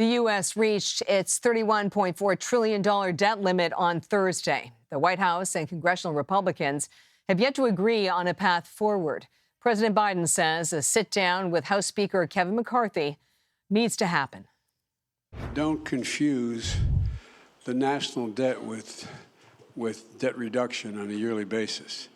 The U.S. reached its $31.4 trillion debt limit on Thursday. The White House and congressional Republicans have yet to agree on a path forward. President Biden says a sit-down with House Speaker Kevin McCarthy needs to happen. Don't confuse the national debt with debt reduction on a yearly basis.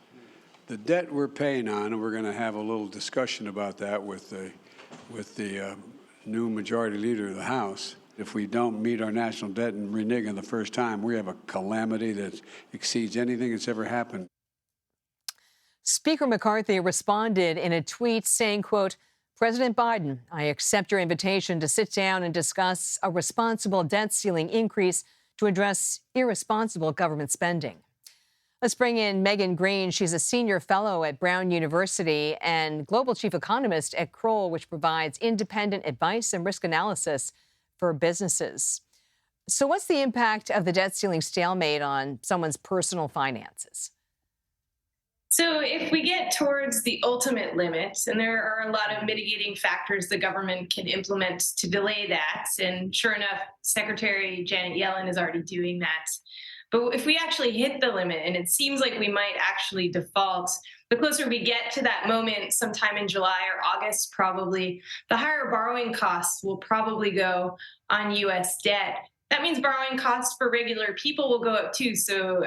The debt we're paying on, and we're going to have a little discussion about that with the new majority leader of the House. If we don't meet our national debt and renege on the first time, we have a calamity that exceeds anything that's ever happened. Speaker McCarthy responded in a tweet saying, quote, President Biden, I accept your invitation to sit down and discuss a responsible debt ceiling increase to address irresponsible government spending. Let's bring in Greene. She's a senior fellow at Brown University and global chief economist at Kroll, which provides independent advice and risk analysis for businesses. So what's the impact of the debt ceiling stalemate on someone's personal finances? So if we get towards the ultimate limit, and there are a lot of mitigating factors the government can implement to delay that, and sure enough, Secretary Janet Yellen is already doing that. But if we actually hit the limit, and it seems like we might actually default, the closer we get to that moment, sometime in July or August probably, the higher borrowing costs will probably go on U.S. debt. That means borrowing costs for regular people will go up too. So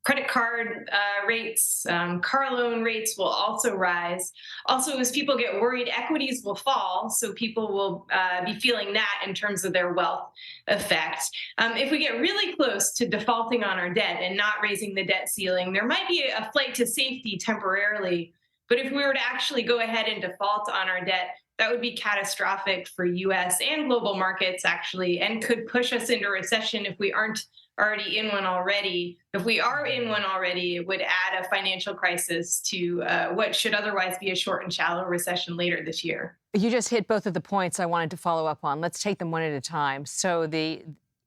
credit card rates, car loan rates will also rise. Also, as people get worried, equities will fall, so people will be feeling that in terms of their wealth effect. If we get really close to defaulting on our debt and not raising the debt ceiling, there might be a flight to safety temporarily. But if we were to actually go ahead and default on our debt, that would be catastrophic for U.S. and global markets, actually, and could push us into recession if we aren't already in one already. If we are in one already, it would add a financial crisis to what should otherwise be a short and shallow recession later this year. You just hit both of the points I wanted to follow up on. Let's take them one at a time. So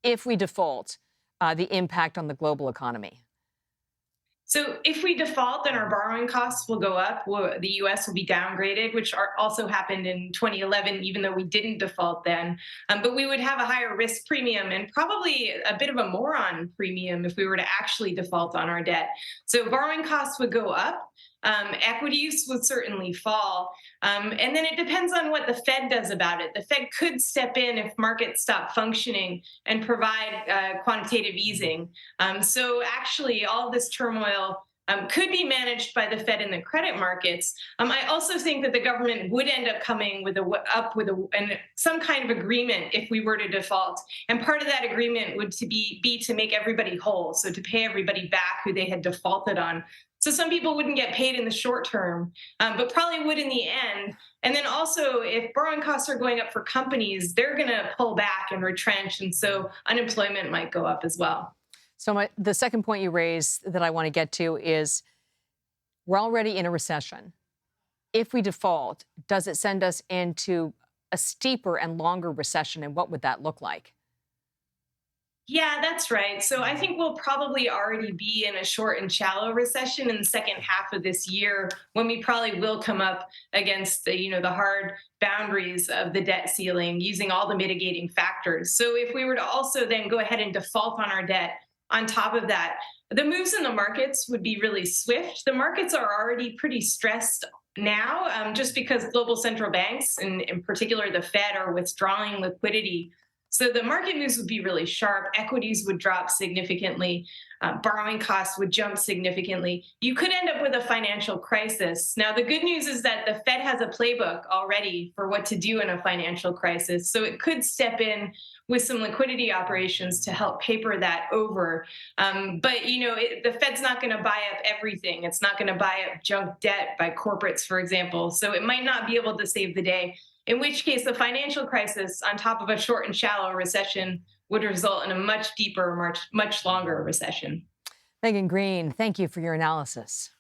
if we default, the impact on the global economy. So if we default, then our borrowing costs will go up. The U.S. will be downgraded, which also happened in 2011, even though we didn't default then. But we would have a higher risk premium and probably a bit of a moron premium if we were to actually default on our debt. So borrowing costs would go up. Equities would certainly fall. And then it depends on what the Fed does about it. The Fed could step in if markets stop functioning and provide quantitative easing. So actually, all this turmoil could be managed by the Fed and the credit markets. I also think that the government would end up coming up with some kind of agreement if we were to default. And part of that agreement would be to make everybody whole, so to pay everybody back who they had defaulted on. So some people wouldn't get paid in the short term, but probably would in the end. And then also, if borrowing costs are going up for companies, they're going to pull back and retrench. And so unemployment might go up as well. So the second point you raised that I want to get to is we're already in a recession. If we default, does it send us into a steeper and longer recession? And what would that look like? Yeah, that's right. So I think we'll probably already be in a short and shallow recession in the second half of this year, when we probably will come up against the hard boundaries of the debt ceiling using all the mitigating factors. So if we were to also then go ahead and default on our debt, on top of that, the moves in the markets would be really swift. The markets are already pretty stressed now, just because global central banks, and in particular the Fed, are withdrawing liquidity. So the market moves would be really sharp. Equities would drop significantly. Borrowing costs would jump significantly. You could end up with a financial crisis. Now, the good news is that the Fed has a playbook already for what to do in a financial crisis. So it could step in with some liquidity operations to help paper that over. But, the Fed's not going to buy up everything. It's not going to buy up junk debt by corporates, for example. So it might not be able to save the day. In which case, the financial crisis, on top of a short and shallow recession, would result in a much deeper, much longer recession. Greene, thank you for your analysis.